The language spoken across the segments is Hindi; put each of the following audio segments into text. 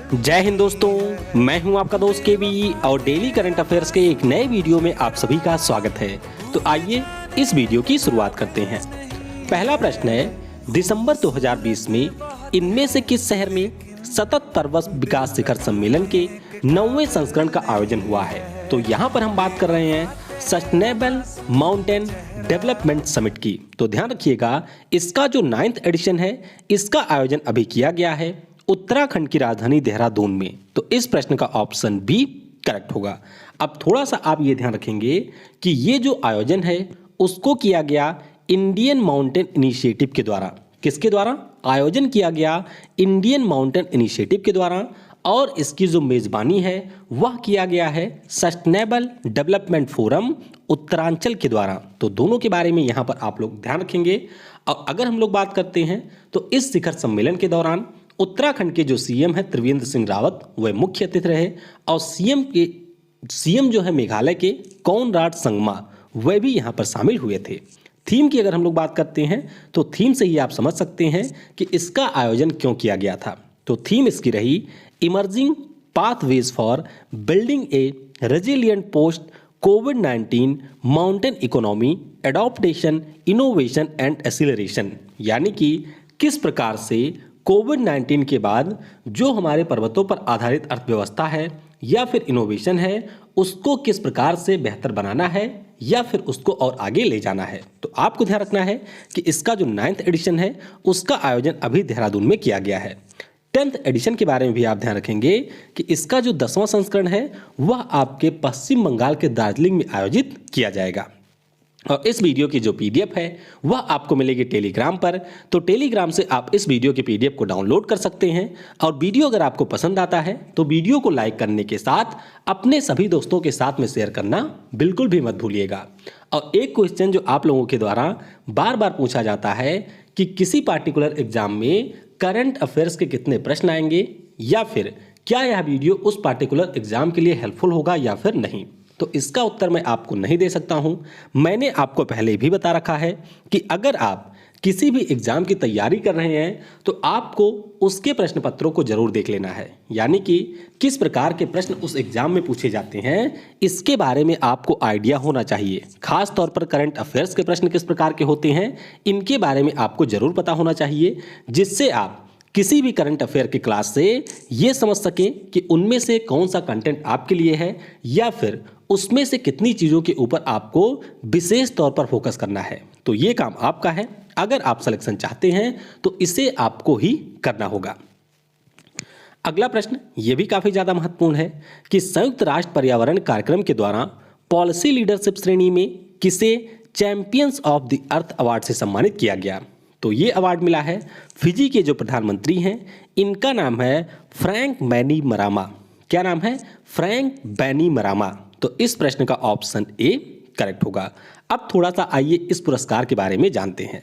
जय हिंद दोस्तों, मैं हूं आपका दोस्त केबी और डेली करंट अफेयर्स के एक नए वीडियो में आप सभी का स्वागत है। तो आइए इस वीडियो की शुरुआत करते हैं। पहला प्रश्न है, दिसंबर 2020 में इनमें से किस शहर में 77वां विकास शिखर सम्मेलन के 9वें संस्करण का आयोजन हुआ है? तो यहाँ पर हम बात कर रहे हैं सस्टेनेबल माउंटेन डेवलपमेंट समिट की। तो ध्यान रखिएगा, इसका जो 9th एडिशन है, इसका आयोजन अभी किया गया है उत्तराखंड की राजधानी देहरादून में। तो इस प्रश्न का ऑप्शन बी करेक्ट होगा। अब थोड़ा सा आप ये ध्यान रखेंगे कि ये जो आयोजन है उसको किया गया इंडियन माउंटेन इनिशिएटिव के द्वारा। किसके द्वारा आयोजन किया गया? इंडियन माउंटेन इनिशिएटिव के द्वारा। और इसकी जो मेजबानी है वह किया गया है सस्टेनेबल डेवलपमेंट फोरम उत्तरांचल के द्वारा। तो दोनों के बारे में यहाँ पर आप लोग ध्यान रखेंगे। और अगर हम लोग बात करते हैं तो इस शिखर सम्मेलन के दौरान उत्तराखंड के जो सीएम है त्रिवेंद्र सिंह रावत वह मुख्य अतिथि रहे और सीएम जो है मेघालय के कोनराड संगमा वह भी यहाँ पर शामिल हुए थे। थीम की अगर हम लोग बात करते हैं तो थीम से ही आप समझ सकते हैं कि इसका आयोजन क्यों किया गया था। तो थीम इसकी रही emerging pathways for building A resilient post covid mountain economy adaptation innovation and acceleration. यानी कि किस प्रकार से कोविड-19 के बाद जो हमारे पर्वतों पर आधारित अर्थव्यवस्था है या फिर इनोवेशन है उसको किस प्रकार से बेहतर बनाना है या फिर उसको और आगे ले जाना है। तो आपको ध्यान रखना है कि इसका जो 9th एडिशन है उसका आयोजन अभी देहरादून में किया गया है। 10th एडिशन के बारे में भी आप ध्यान रखेंगे कि इसका जो 10वां संस्करण है वह आपके पश्चिम बंगाल के दार्जिलिंग में आयोजित किया जाएगा। और इस वीडियो की जो पीडीएफ है वह आपको मिलेगी टेलीग्राम पर। तो टेलीग्राम से आप इस वीडियो की पीडीएफ को डाउनलोड कर सकते हैं। और वीडियो अगर आपको पसंद आता है तो वीडियो को लाइक करने के साथ अपने सभी दोस्तों के साथ में शेयर करना बिल्कुल भी मत भूलिएगा। और एक क्वेश्चन जो आप लोगों के द्वारा बार बार पूछा जाता है कि किसी पार्टिकुलर एग्जाम में करंट अफेयर्स के कितने प्रश्न आएंगे या फिर क्या यह वीडियो उस पार्टिकुलर एग्जाम के लिए हेल्पफुल होगा या फिर नहीं। तो इसका उत्तर मैं आपको नहीं दे सकता हूं। मैंने आपको पहले भी बता रखा है कि अगर आप किसी भी एग्जाम की तैयारी कर रहे हैं तो आपको उसके प्रश्न पत्रों को जरूर देख लेना है। यानी कि किस प्रकार के प्रश्न उस एग्जाम में पूछे जाते हैं इसके बारे में आपको आइडिया होना चाहिए। खास तौर पर करंट अफेयर्स के प्रश्न किस प्रकार के होते हैं इनके बारे में आपको जरूर पता होना चाहिए, जिससे आप किसी भी करंट अफेयर की क्लास से ये समझ सकें कि उनमें से कौन सा कंटेंट आपके लिए है या फिर उसमें से कितनी चीज़ों के ऊपर आपको विशेष तौर पर फोकस करना है। तो ये काम आपका है। अगर आप सिलेक्शन चाहते हैं तो इसे आपको ही करना होगा। अगला प्रश्न ये भी काफ़ी ज़्यादा महत्वपूर्ण है कि संयुक्त राष्ट्र पर्यावरण कार्यक्रम के द्वारा पॉलिसी लीडरशिप श्रेणी में किसे champions of the earth award से सम्मानित किया गया। तो ये अवार्ड मिला है फिजी के जो प्रधानमंत्री हैं, इनका नाम है फ्रैंक बैनिमरामा। क्या नाम है? फ्रैंक बैनिमरामा। तो इस प्रश्न का ऑप्शन ए करेक्ट होगा। अब थोड़ा सा आइए इस पुरस्कार के बारे में जानते हैं।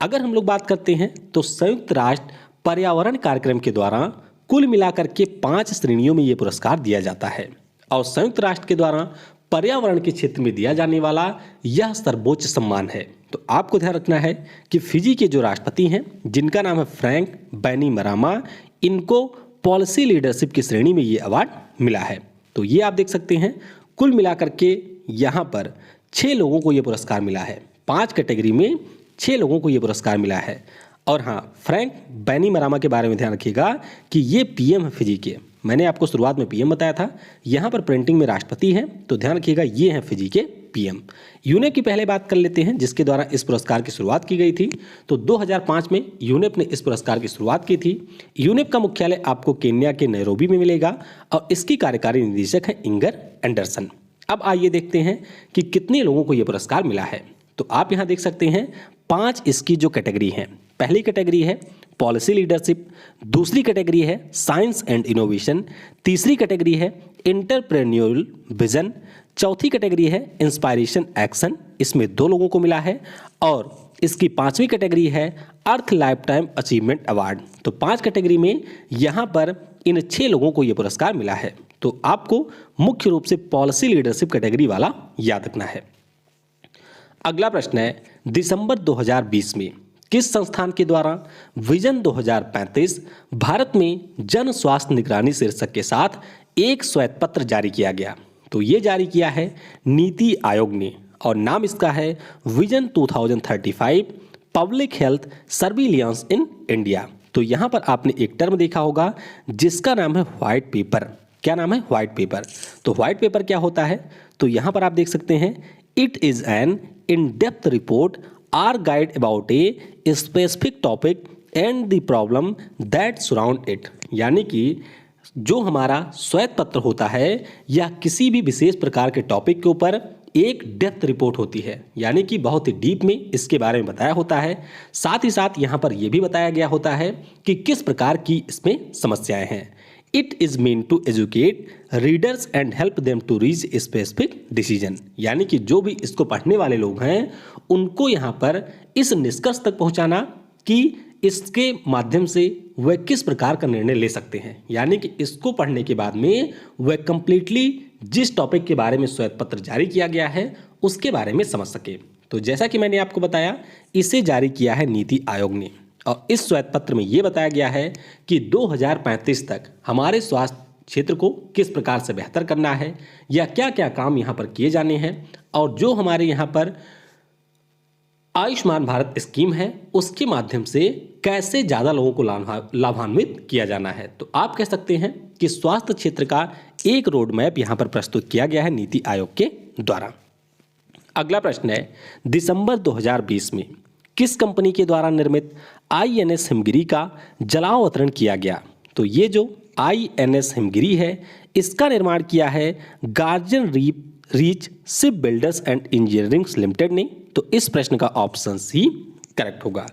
अगर हम लोग बात करते हैं तो संयुक्त राष्ट्र पर्यावरण कार्यक्रम के द्वारा कुल मिलाकर के 5 श्रेणियों में ये पुरस्कार दिया जाता है और संयुक्त राष्ट्र के द्वारा पर्यावरण के क्षेत्र में दिया जाने वाला यह सर्वोच्च सम्मान है। तो आपको ध्यान रखना है कि फिजी के जो राष्ट्रपति हैं जिनका नाम है फ्रैंक बैनिमरामा, इनको पॉलिसी लीडरशिप की श्रेणी में ये अवार्ड मिला है। तो ये आप देख सकते हैं कुल मिलाकर के यहाँ पर 6 लोगों को ये पुरस्कार मिला है। 5 कैटेगरी में 6 लोगों को ये पुरस्कार मिला है। और हाँ, फ्रैंक बैनिमरामा के बारे में ध्यान रखिएगा कि ये पीएम है फिजी के। मैंने आपको शुरुआत में पीएम बताया था, यहाँ पर प्रिंटिंग में राष्ट्रपति हैं। तो ध्यान रखिएगा ये हैं फिजी के पीएम। यूनेप की पहले बात कर लेते हैं जिसके द्वारा इस पुरस्कार की शुरुआत की गई थी। तो 2005 में यूनेप ने इस पुरस्कार की शुरुआत की थी। यूनेप का मुख्यालय आपको केन्या के नैरोबी में मिलेगा और इसकी कार्यकारी निदेशक है इंगर एंडरसन। अब आइए देखते हैं कि कितने लोगों को यह पुरस्कार मिला है। तो आप यहाँ देख सकते हैं 5 इसकी जो कैटेगरी हैं। पहली कैटेगरी है पॉलिसी लीडरशिप, दूसरी कैटेगरी है साइंस एंड इनोवेशन, तीसरी कैटेगरी है एंटरप्रेन्योरल विजन, चौथी कैटेगरी है इंस्पायरेशन एक्शन, इसमें 2 लोगों को मिला है। और इसकी 5वीं कैटेगरी है अर्थ लाइफ टाइम अचीवमेंट अवार्ड। तो 5 कैटेगरी में यहाँ पर इन 6 लोगों को ये पुरस्कार मिला है। तो आपको मुख्य रूप से पॉलिसी लीडरशिप कैटेगरी वाला याद रखना है। अगला प्रश्न है दिसंबर 2020 में किस संस्थान के द्वारा विजन 2035 भारत में जन स्वास्थ्य निगरानी शीर्षक के साथ एक श्वेत पत्र जारी किया गया? तो ये जारी किया है नीति आयोग ने और नाम इसका है vision 2035 public health surveillance in India. तो यहाँ पर आपने एक टर्म देखा होगा जिसका नाम है व्हाइट पेपर। क्या नाम है? White paper. तो व्हाइट पेपर क्या होता है? तो यहाँ पर आप देख सकते हैं it is an in depth report or guide about a specific topic and the problem that surround it. यानी कि जो हमारा श्वेत पत्र होता है या किसी भी विशेष प्रकार के टॉपिक के ऊपर एक डेप्थ रिपोर्ट होती है, यानी कि बहुत ही डीप में इसके बारे में बताया होता है। साथ ही साथ यहाँ पर यह भी बताया गया होता है कि किस प्रकार की इसमें समस्याएं हैं। It is mean to educate readers and help them to reach a specific decision. यानी कि जो भी इसको पढ़ने वाले लोग हैं उनको यहाँ पर इस निष्कर्ष तक पहुँचाना कि इसके माध्यम से वह किस प्रकार का निर्णय ले सकते हैं। यानी कि इसको पढ़ने के बाद में वह कंप्लीटली जिस टॉपिक के बारे में श्वेत पत्र जारी किया गया है उसके बारे में समझ सके। तो जैसा कि मैंने आपको बताया, इसे जारी किया है नीति आयोग ने और इस श्वेत पत्र में यह बताया गया है कि 2035 तक हमारे स्वास्थ्य क्षेत्र को किस प्रकार से बेहतर करना है या क्या क्या काम यहाँ पर किए जाने हैं और जो हमारे यहाँ पर आयुष्मान भारत स्कीम है उसके माध्यम से कैसे ज़्यादा लोगों को लाभान्वित किया जाना है। तो आप कह सकते हैं कि स्वास्थ्य क्षेत्र का एक रोड मैप यहाँ पर प्रस्तुत किया गया है नीति आयोग के द्वारा। अगला प्रश्न है, दिसंबर 2020 में किस कंपनी के द्वारा निर्मित INS हिमगिरी का जलावतरण किया गया? तो ये जो INS हिमगिरी है इसका निर्माण किया है guardian reach ship builders and engineering limited ने। तो इस प्रश्न का ऑप्शन सी करेक्ट होगा।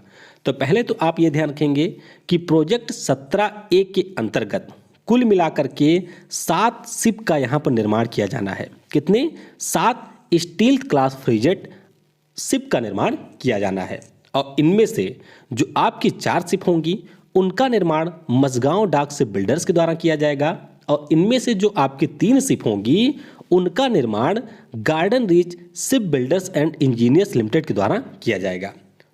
तो पहले तो आप ये ध्यान रखेंगे कि प्रोजेक्ट 17A के अंतर्गत कुल मिलाकर के 7 शिप का यहाँ पर निर्माण किया जाना है। कितने? 7 स्टील क्लास फ्रिगेट शिप का निर्माण किया जाना है और इनमें से जो आपकी 4 शिप होंगी उनका निर्माण मझगांव डाक शिप बिल्डर्स के द्वारा किया जाएगा और इनमें से जो आपकी 3 शिप होंगी उनका निर्माण garden reach ship builders and engineers limited के द्वारा किया जाएगा।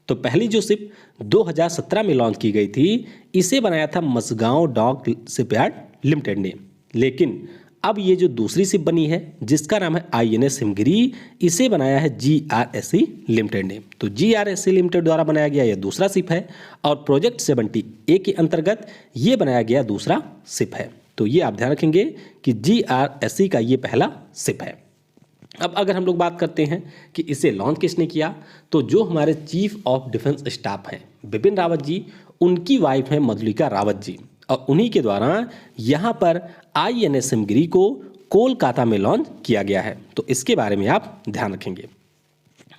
तो पहली जो शिप 2017 में लॉन्च की गई थी इसे बनाया था मझगांव डॉक शिपयार्ड लिमिटेड ने, लेकिन अब ये जो दूसरी शिप बनी है जिसका नाम है INS हिमगिरी इसे बनाया है GRSC लिमिटेड ने। तो GRSC लिमिटेड द्वारा बनाया गया यह दूसरा शिप है और प्रोजेक्ट 70A के अंतर्गत ये बनाया गया दूसरा शिप है। तो ये आप ध्यान रखेंगे कि GRSC का ये पहला शिप है। अब अगर हम लोग बात करते हैं कि इसे लॉन्च किसने किया, तो जो हमारे चीफ ऑफ डिफेंस स्टाफ हैं बिपिन रावत जी, उनकी वाइफ है मधुलिका रावत जी और उन्हीं के द्वारा यहाँ पर INS हिमगिरी को कोलकाता में लॉन्च किया गया है। तो इसके बारे में आप ध्यान रखेंगे।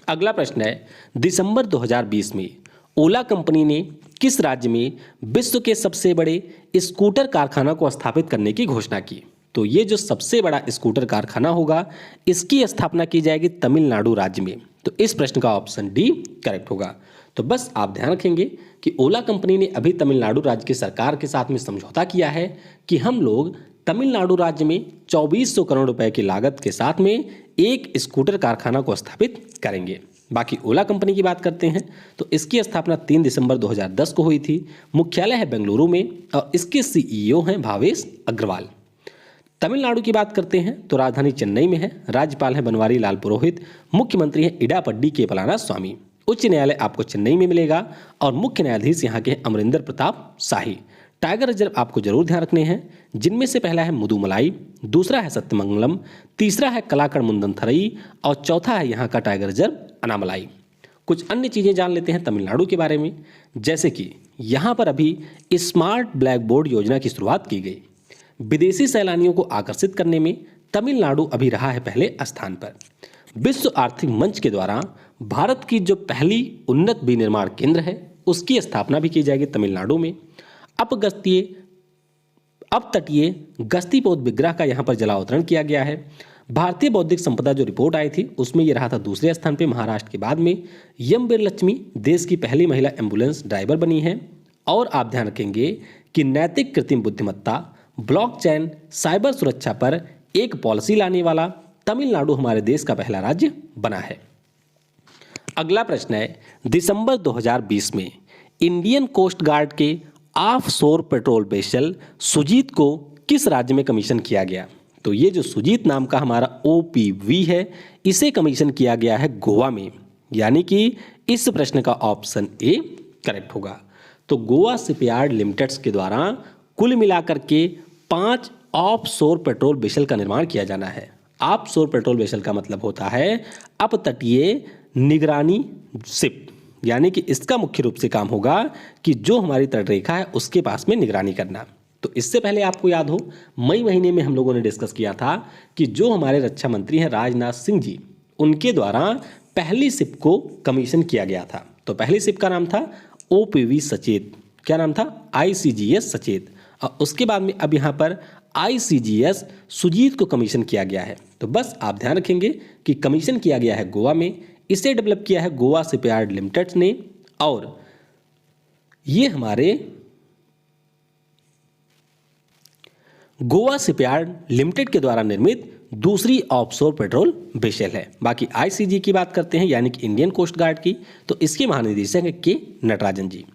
अगला प्रश्न है, दिसंबर 2020 में ओला कंपनी ने किस राज्य में विश्व के सबसे बड़े स्कूटर कारखाना को स्थापित करने की घोषणा की? तो ये जो सबसे बड़ा स्कूटर कारखाना होगा इसकी स्थापना की जाएगी तमिलनाडु राज्य में। तो इस प्रश्न का ऑप्शन डी करेक्ट होगा। तो बस आप ध्यान रखेंगे कि ओला कंपनी ने अभी तमिलनाडु राज्य की सरकार के साथ में समझौता किया है कि हम लोग तमिलनाडु राज्य में 2400 करोड़ रुपए की लागत के साथ में एक स्कूटर कारखाना को स्थापित करेंगे। बाकी ओला कंपनी की बात करते हैं तो इसकी स्थापना 3 दिसंबर 2010 को हुई थी। मुख्यालय है बेंगलुरु में और इसके CEO हैं भावेश अग्रवाल। तमिलनाडु की बात करते हैं तो राजधानी चेन्नई में है। राज्यपाल है बनवारी लाल पुरोहित। मुख्यमंत्री है इडापड्डी के पलाना स्वामी। उच्च न्यायालय आपको चेन्नई में मिलेगा और मुख्य न्यायाधीश यहाँ के अमरिंदर प्रताप शाही। टाइगर रिजर्व आपको जरूर ध्यान रखने हैं, जिनमें से पहला है मुदुमलाई, दूसरा है सत्यमंगलम, तीसरा है कलाकड़ मुंदनथरई और चौथा है यहाँ का टाइगर रिजर्व अनामलाई। कुछ अन्य चीज़ें जान लेते हैं तमिलनाडु के बारे में, जैसे कि यहाँ पर अभी स्मार्ट ब्लैक बोर्ड योजना की शुरुआत की गई। विदेशी सैलानियों को आकर्षित करने में तमिलनाडु अभी रहा है पहले स्थान पर। विश्व आर्थिक मंच के द्वारा भारत की जो पहली उन्नत विनिर्माण केंद्र है उसकी स्थापना भी की जाएगी तमिलनाडु में। अपतटीय गस्ती पौध विग्रह का यहाँ पर जलावतरण किया गया है। भारतीय बौद्धिक संपदा जो रिपोर्ट आई थी उसमें ये रहा था दूसरे स्थान पे महाराष्ट्र के बाद में। यम वीर लक्ष्मी देश की पहली महिला एम्बुलेंस ड्राइवर बनी है। और आप ध्यान रखेंगे कि नैतिक कृत्रिम बुद्धिमत्ता, ब्लॉकचेन, साइबर सुरक्षा पर एक पॉलिसी लाने वाला तमिलनाडु हमारे देश का पहला राज्य बना है। अगला प्रश्न है, दिसंबर 2020 में इंडियन कोस्ट गार्ड के ऑफशोर पेट्रोल वेसल सुजीत को किस राज्य में कमीशन किया गया? तो ये जो सुजीत नाम का हमारा OPV है, इसे कमीशन किया गया है गोवा में, यानी कि इस प्रश्न का ऑप्शन ए करेक्ट होगा। तो गोवा शिपयार्ड लिमिटेड्स के द्वारा कुल मिलाकर के 5 ऑफशोर पेट्रोल वेसल का निर्माण किया जाना है। ऑफशोर पेट्रोल वेसल का मतलब होता है अपतटीय निगरानी शिप, यानी कि इसका मुख्य रूप से काम होगा कि जो हमारी तटरेखा है उसके पास में निगरानी करना। तो इससे पहले आपको याद हो, मई महीने में हम लोगों ने डिस्कस किया था कि जो हमारे रक्षा मंत्री हैं राजनाथ सिंह जी, उनके द्वारा पहली शिप को कमीशन किया गया था। तो पहली शिप का नाम था OPV सचेत। क्या नाम था? ICGS सचेत। और उसके बाद में अब यहाँ पर ICGS सुजीत को कमीशन किया गया है। तो बस आप ध्यान रखेंगे कि कमीशन किया गया है गोवा में, इसे डेवलप किया है गोवा शिपयार्ड लिमिटेड ने, और ये हमारे गोवा शिपयार्ड लिमिटेड के द्वारा निर्मित दूसरी ऑफशोर पेट्रोल वेसल है। बाकी ICG की बात करते हैं, यानी कि इंडियन कोस्ट गार्ड की, तो इसके महानिदेशक हैं के नटराजन जी।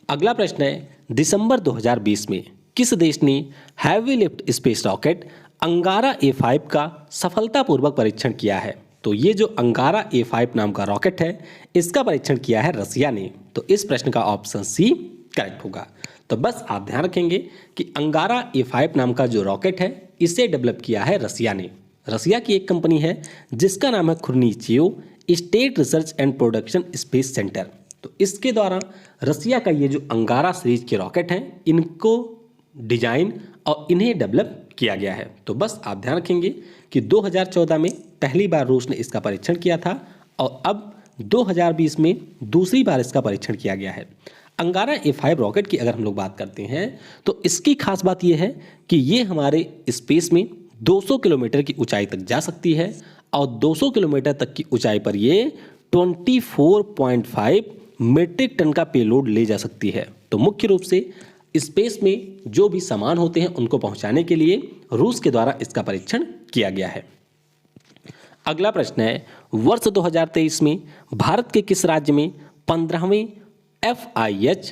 अगला प्रश्न है, दिसंबर 2020 में किस देश ने हैवी लिफ्ट स्पेस रॉकेट अंगारा A5 का सफलतापूर्वक परीक्षण किया है? तो ये जो अंगारा A5 नाम का रॉकेट है, इसका परीक्षण किया है रसिया ने। तो इस प्रश्न का ऑप्शन सी करेक्ट होगा। तो बस आप ध्यान रखेंगे कि अंगारा A5 नाम का जो रॉकेट है, इसे डेवलप किया है रसिया ने। रसिया की एक कंपनी है जिसका नाम है Khrunichev state research and production space centre. तो इसके द्वारा रसिया का ये जो अंगारा सीरीज के रॉकेट हैं, इनको डिजाइन और इन्हें डेवलप किया गया है। तो बस आप ध्यान रखेंगे कि 2014 में पहली बार रूस ने इसका परीक्षण किया था और अब 2020 में दूसरी बार इसका परीक्षण किया गया है। अंगारा A5 रॉकेट की अगर हम लोग बात करते हैं तो इसकी खास बात यह है कि ये हमारे स्पेस में 200 किलोमीटर की ऊंचाई तक जा सकती है और 200 किलोमीटर तक की ऊंचाई पर ये 24.5 मीट्रिक टन का पेलोड ले जा सकती है। तो मुख्य रूप से स्पेस में जो भी सामान होते हैं उनको पहुंचाने के लिए रूस के द्वारा इसका परीक्षण किया गया है। अगला प्रश्न है, वर्ष 2023 में भारत के किस राज्य में 15वें FIH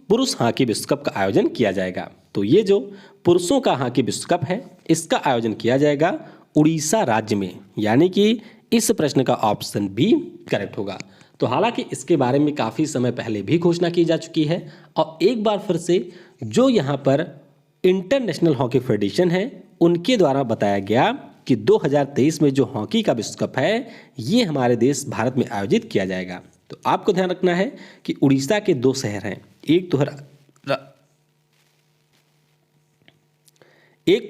पुरुष हॉकी विश्व कप का आयोजन किया जाएगा? तो ये जो पुरुषों का हॉकी विश्व कप है, इसका आयोजन किया जाएगा उड़ीसा राज्य में, यानी कि इस प्रश्न का ऑप्शन बी करेक्ट होगा। तो हालांकि इसके बारे में काफ़ी समय पहले भी घोषणा की जा चुकी है और एक बार फिर से जो यहाँ पर इंटरनेशनल हॉकी फेडरेशन है, उनके द्वारा बताया गया कि 2023 में जो हॉकी का विश्व कप है, ये हमारे देश भारत में आयोजित किया जाएगा। तो आपको ध्यान रखना है कि उड़ीसा के 2 शहर हैं, एक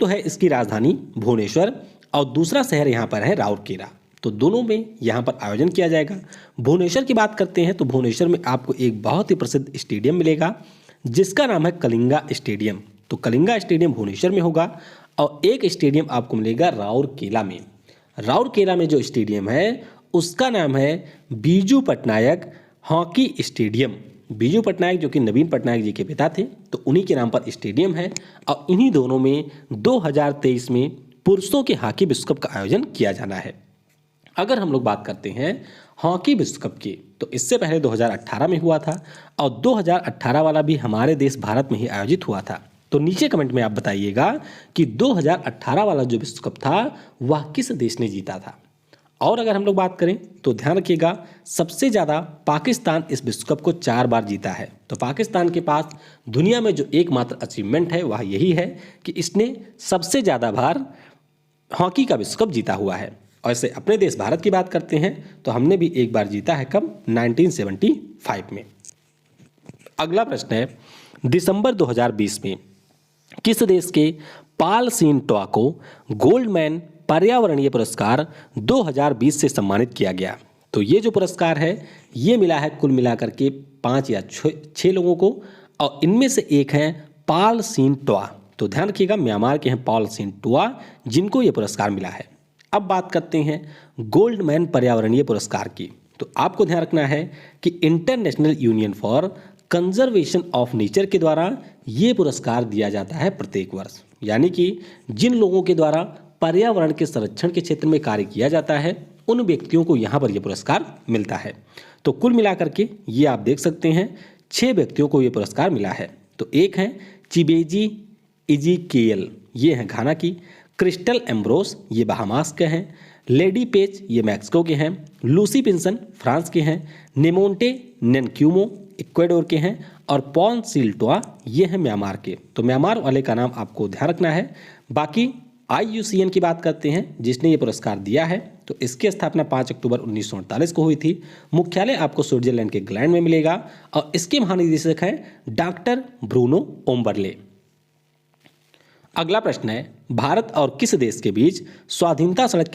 तो है इसकी राजधानी भुवनेश्वर और दूसरा शहर यहाँ पर है राउरकेला। तो दोनों में यहाँ पर आयोजन किया जाएगा। भुवनेश्वर की बात करते हैं तो भुवनेश्वर में आपको एक बहुत ही प्रसिद्ध स्टेडियम मिलेगा जिसका नाम है कलिंगा स्टेडियम। तो कलिंगा स्टेडियम भुवनेश्वर में होगा और एक स्टेडियम आपको मिलेगा राउरकेला में। राउरकेला में जो स्टेडियम है उसका नाम है बीजू पटनायक हॉकी स्टेडियम। बीजू पटनायक जो कि नवीन पटनायक जी के पिता थे, तो उन्हीं के नाम पर स्टेडियम है और इन्हीं दोनों में 2023 में पुरुषों के हॉकी विश्व कप का आयोजन किया जाना है। अगर हम लोग बात करते हैं हॉकी विश्व कप की, तो इससे पहले 2018 में हुआ था और 2018 वाला भी हमारे देश भारत में ही आयोजित हुआ था। तो नीचे कमेंट में आप बताइएगा कि 2018 वाला जो विश्व कप था वह किस देश ने जीता था। और अगर हम लोग बात करें तो ध्यान रखिएगा, सबसे ज़्यादा पाकिस्तान इस विश्व कप को 4 बार जीता है। तो पाकिस्तान के पास दुनिया में जो एकमात्र अचीवमेंट है वह यही है कि इसने सबसे ज़्यादा बार हॉकी का विश्व कप जीता हुआ है। और ऐसे अपने देश भारत की बात करते हैं तो हमने भी एक बार जीता है, कब? 1975 में। अगला प्रश्न है, दिसंबर 2020 में किस देश के पाल सीन टॉ को गोल्डमैन पर्यावरणीय पुरस्कार 2020 से सम्मानित किया गया? तो ये जो पुरस्कार है ये मिला है कुल मिलाकर के 5 या 6 लोगों को और इनमें से एक हैं पाल सीन टॉ। तो ध्यान रखिएगा, म्यांमार के हैं पाल सीन टॉ जिनको ये पुरस्कार मिला है। अब बात करते हैं गोल्डमैन पर्यावरणीय पुरस्कार की। तो आपको ध्यान रखना है कि international union for conservation of nature के द्वारा ये पुरस्कार दिया जाता है प्रत्येक वर्ष। यानी कि जिन लोगों के द्वारा पर्यावरण के संरक्षण के क्षेत्र में कार्य किया जाता है उन व्यक्तियों को यहाँ पर यह पुरस्कार मिलता है। तो कुल मिलाकर के ये आप देख सकते हैं 6 व्यक्तियों को ये पुरस्कार मिला है। तो एक हैं चिबेजी इजिकेयल, ये हैं घाना की, क्रिस्टल एम्ब्रोस ये बहामास के हैं, लेडी पेज ये मैक्सिको के हैं, लूसी पिंसन फ्रांस के हैं, नेमोन्टे नेनक्यूमो इक्वाडोर के हैं और पॉन सिल्टोआ ये हैं म्यांमार के। तो म्यांमार वाले का नाम आपको ध्यान रखना है। बाकी IUCN की बात करते हैं जिसने ये पुरस्कार दिया है, तो इसकी स्थापना 5 अक्टूबर 1948 को हुई थी। मुख्यालय आपको स्विट्जरलैंड के ग्लैंड में मिलेगा और इसके महानिदेशक हैं डॉक्टर ब्रूनो ओम्बरले। अगला प्रश्न है, भारत और किस देश के बीच स्वाधीनता सड़क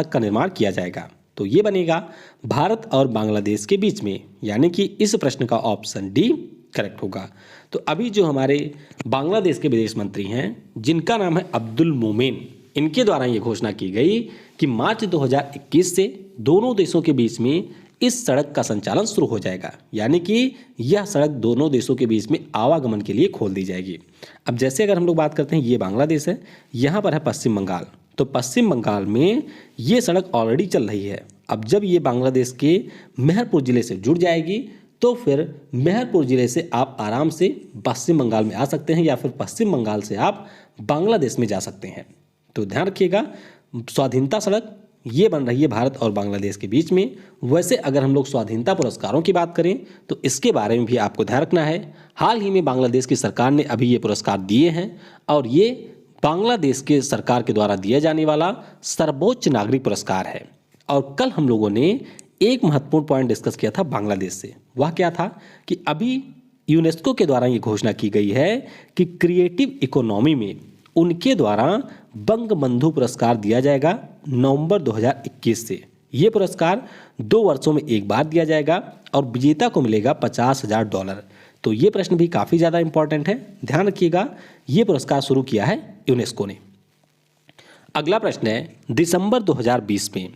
का निर्माण किया जाएगा? तो ये बनेगा भारत और बांग्लादेश के बीच में, यानी कि इस प्रश्न का ऑप्शन डी करेक्ट होगा। तो अभी जो हमारे बांग्लादेश के विदेश मंत्री हैं जिनका नाम है अब्दुल मोमेन, इनके द्वारा ये घोषणा की गई कि मार्च 2021 से दोनों देशों के बीच में इस सड़क का संचालन शुरू हो जाएगा, यानी कि यह सड़क दोनों देशों के बीच में आवागमन के लिए खोल दी जाएगी। अब जैसे अगर हम लोग बात करते हैं, ये बांग्लादेश है, यहाँ पर है पश्चिम बंगाल, तो पश्चिम बंगाल में ये सड़क ऑलरेडी चल रही है। अब जब ये बांग्लादेश के मेहरपुर जिले से जुड़ जाएगी तो फिर मेहरपुर जिले से आप आराम से पश्चिम बंगाल में आ सकते हैं या फिर पश्चिम बंगाल से आप बांग्लादेश में जा सकते हैं। तो ध्यान रखिएगा, स्वाधीनता सड़क ये बन रही है भारत और बांग्लादेश के बीच में। वैसे अगर हम लोग स्वाधीनता पुरस्कारों की बात करें तो इसके बारे में भी आपको ध्यान रखना है। हाल ही में बांग्लादेश की सरकार ने अभी ये पुरस्कार दिए हैं और ये बांग्लादेश के सरकार के द्वारा दिया जाने वाला सर्वोच्च नागरिक पुरस्कार है। और कल हम लोगों ने एक महत्वपूर्ण पॉइंट डिस्कस किया था बांग्लादेश से। वह क्या था कि अभी यूनेस्को के द्वारा ये घोषणा की गई है कि क्रिएटिव इकोनॉमी में उनके द्वारा बंगबंधु पुरस्कार दिया जाएगा नवंबर 2021 से। ये पुरस्कार 2 वर्षों में एक बार दिया जाएगा और विजेता को मिलेगा $50,000। तो ये प्रश्न भी काफ़ी ज़्यादा इंपॉर्टेंट है, ध्यान रखिएगा। ये पुरस्कार शुरू किया है यूनेस्को ने। अगला प्रश्न है, दिसंबर 2020 में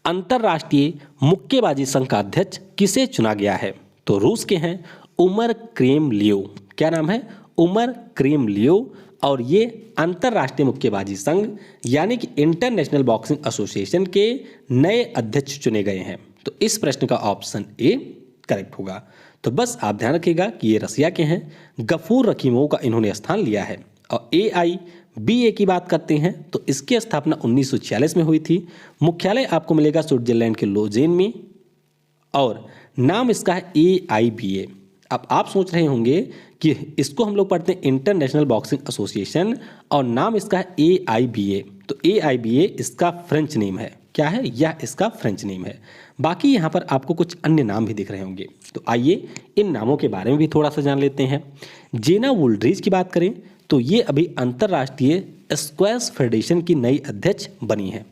अंतर्राष्ट्रीय मुक्केबाजी संघ का अध्यक्ष किसे चुना गया है? तो रूस के हैं उमर क्रेमलियोव। क्या नाम है? उमर क्रेमलियोव। और ये अंतर्राष्ट्रीय मुक्केबाजी संघ यानी कि इंटरनेशनल बॉक्सिंग एसोसिएशन के नए अध्यक्ष चुने गए हैं। तो इस प्रश्न का ऑप्शन ए करेक्ट होगा। तो बस आप ध्यान रखिएगा कि ये रसिया के हैं, गफूर रकीमोव का इन्होंने स्थान लिया है। और AIBA की बात करते हैं तो इसकी स्थापना 1946 में हुई थी। मुख्यालय आपको मिलेगा स्विट्जरलैंड के लोजेन में और नाम इसका है AIBA। अब आप सोच रहे होंगे कि इसको हम लोग पढ़ते हैं इंटरनेशनल बॉक्सिंग एसोसिएशन और नाम इसका है AIBA। तो AIBA इसका फ्रेंच नेम है। क्या है? यह इसका फ्रेंच नेम है। बाकी यहाँ पर आपको कुछ अन्य नाम भी दिख रहे होंगे, तो आइए इन नामों के बारे में भी थोड़ा सा जान लेते हैं। जेना वुल्ड्रिज की बात करें तो ये अभी अंतर्राष्ट्रीय स्क्वैश फेडरेशन की नई अध्यक्ष बनी है।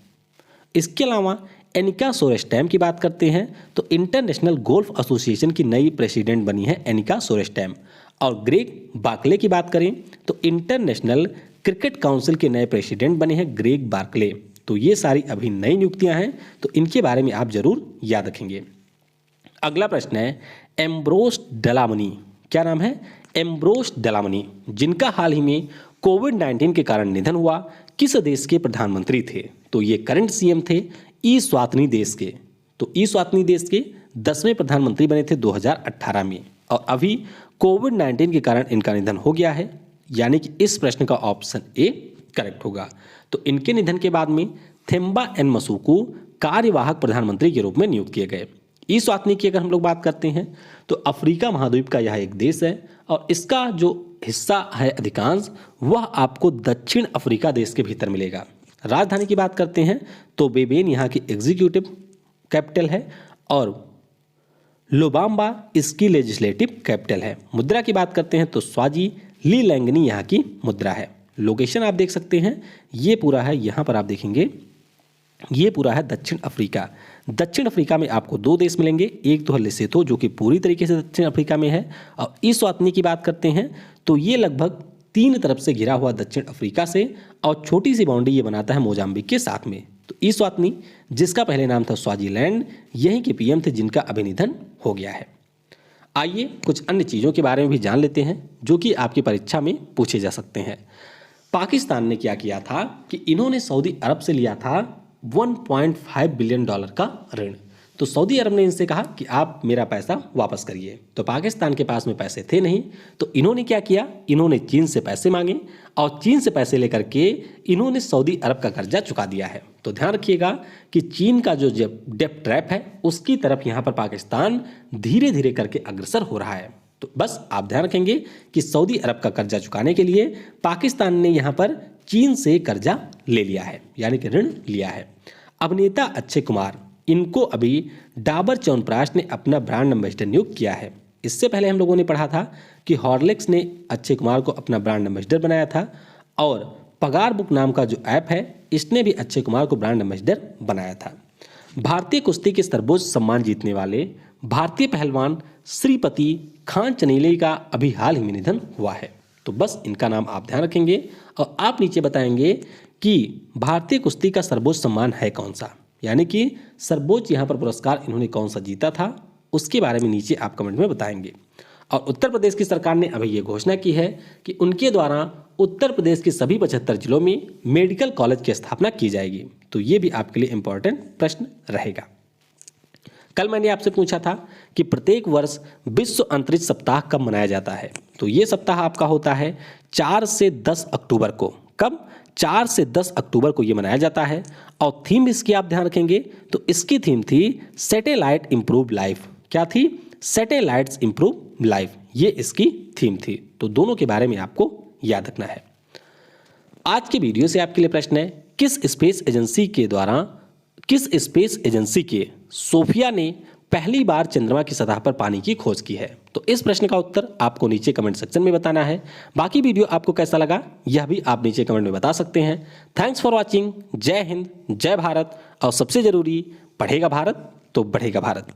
इसके अलावा एनिका सोरेस्टैम की बात करते हैं तो इंटरनेशनल गोल्फ एसोसिएशन की नई प्रेसिडेंट बनी है एनिका सोरेस्टैम। और ग्रेग बार्कले की बात करें तो इंटरनेशनल क्रिकेट काउंसिल के नए प्रेसिडेंट बने हैं ग्रेग बार्कले। तो ये सारी अभी नई नियुक्तियां हैं, तो इनके बारे में आप जरूर याद रखेंगे। अगला प्रश्न है एम्ब्रोस डेलामनी। क्या नाम है? एम्ब्रोस डेलामनी, जिनका हाल ही में कोविड-19 के कारण निधन हुआ, किस देश के प्रधानमंत्री थे? तो ये करंट CM थे इस्वातिनी देश के। तो इस्वातिनी देश के 10वें प्रधानमंत्री बने थे 2018 में और अभी कोविड-19 के कारण इनका निधन हो गया है, यानी कि इस प्रश्न का ऑप्शन ए करेक्ट होगा। तो इनके निधन के बाद में थेम्बा एनमसूकू कार्यवाहक प्रधानमंत्री के रूप में नियुक्त किए गए। इस्वातिनी की अगर हम लोग बात करते हैं तो अफ्रीका महाद्वीप का यह एक देश है और इसका जो हिस्सा है अधिकांश वह आपको दक्षिण अफ्रीका देश के भीतर मिलेगा। राजधानी की बात करते हैं तो बेबेन यहाँ की एग्जीक्यूटिव कैपिटल है और लोबाम्बा इसकी लेजिस्लेटिव कैपिटल है। मुद्रा की बात करते हैं तो स्वाजी ली लैंगनी यहाँ की मुद्रा है। लोकेशन आप देख सकते हैं, ये पूरा है, यहाँ पर आप देखेंगे ये पूरा है दक्षिण अफ्रीका। दक्षिण अफ्रीका में आपको 2 देश मिलेंगे, एक तो है लेसोथो जो कि पूरी तरीके से दक्षिण अफ्रीका में है और इस्वातिनी की बात करते हैं तो ये लगभग 3 तरफ से घिरा हुआ दक्षिण अफ्रीका से और छोटी सी बाउंड्री ये बनाता है मोजाम्बिक के साथ में। तो इस्वातिनी जिसका पहले नाम था स्वाजीलैंड, यहीं के PM थे जिनका अभी निधन हो गया है। आइए कुछ अन्य चीज़ों के बारे में भी जान लेते हैं जो कि आपकी परीक्षा में पूछे जा सकते हैं। पाकिस्तान ने क्या किया था कि इन्होंने सऊदी अरब से लिया था 1.5 बिलियन डॉलर का ऋण। तो सऊदी अरब ने इनसे कहा कि आप मेरा पैसा वापस करिए। तो पाकिस्तान के पास में पैसे थे नहीं, तो इन्होंने क्या किया, इन्होंने चीन से पैसे मांगे और चीन से पैसे लेकर के इन्होंने सऊदी अरब का कर्जा चुका दिया है। तो ध्यान रखिएगा कि चीन का जो डेब्ट ट्रैप है उसकी तरफ यहाँ पर पाकिस्तान धीरे धीरे करके अग्रसर हो रहा है। तो बस आप ध्यान रखेंगे कि सऊदी अरब का कर्जा चुकाने के लिए पाकिस्तान ने यहाँ पर चीन से कर्जा ले लिया है, यानी कि ऋण लिया है। अभिनेता अक्षय कुमार, इनको अभी डाबर च्यवनप्राश ने अपना ब्रांड एम्बेसडर नियुक्त किया है। इससे पहले हम लोगों ने पढ़ा था कि हॉर्लिक्स ने अक्षय कुमार को अपना ब्रांड एम्बेसडर बनाया था और पगार बुक नाम का जो ऐप है इसने भी अक्षय कुमार को ब्रांड एम्बेसडर बनाया था। भारतीय कुश्ती के सर्वोच्च सम्मान जीतने वाले भारतीय पहलवान श्रीपति खान चनीले का अभी हाल ही में निधन हुआ है। तो बस इनका नाम आप ध्यान रखेंगे और आप नीचे बताएंगे कि भारतीय कुश्ती का सर्वोच्च सम्मान है कौन सा, यानी कि सर्वोच्च यहाँ पर पुरस्कार इन्होंने कौन सा जीता था, उसके बारे में नीचे आप कमेंट में बताएंगे। और उत्तर प्रदेश की सरकार ने अभी ये घोषणा की है कि उनके द्वारा उत्तर प्रदेश के सभी 75 जिलों में मेडिकल कॉलेज की स्थापना की जाएगी। तो ये भी आपके लिए इंपॉर्टेंट प्रश्न रहेगा। कल मैंने आपसे पूछा था कि प्रत्येक वर्ष विश्व अंतरिक्ष सप्ताह कब मनाया जाता है। तो ये सप्ताह आपका होता है 4 से 10 अक्टूबर को। कब? 4 से 10 अक्टूबर को ये मनाया जाता है। और थीम इसकी आप ध्यान रखेंगे तो इसकी थीम थी सैटेलाइट इंप्रूव लाइफ। क्या थी? सैटेलाइट्स इंप्रूव लाइफ, ये इसकी थीम थी। तो दोनों के बारे में आपको याद रखना है। आज के वीडियो से आपके लिए प्रश्न है, किस स्पेस एजेंसी के सोफिया ने पहली बार चंद्रमा की सतह पर पानी की खोज की है। तो इस प्रश्न का उत्तर आपको नीचे कमेंट सेक्शन में बताना है। बाकी वीडियो आपको कैसा लगा यह भी आप नीचे कमेंट में बता सकते हैं। Thanks for watching. जय हिंद, जय भारत और सबसे जरूरी, पढ़ेगा भारत तो बढ़ेगा भारत।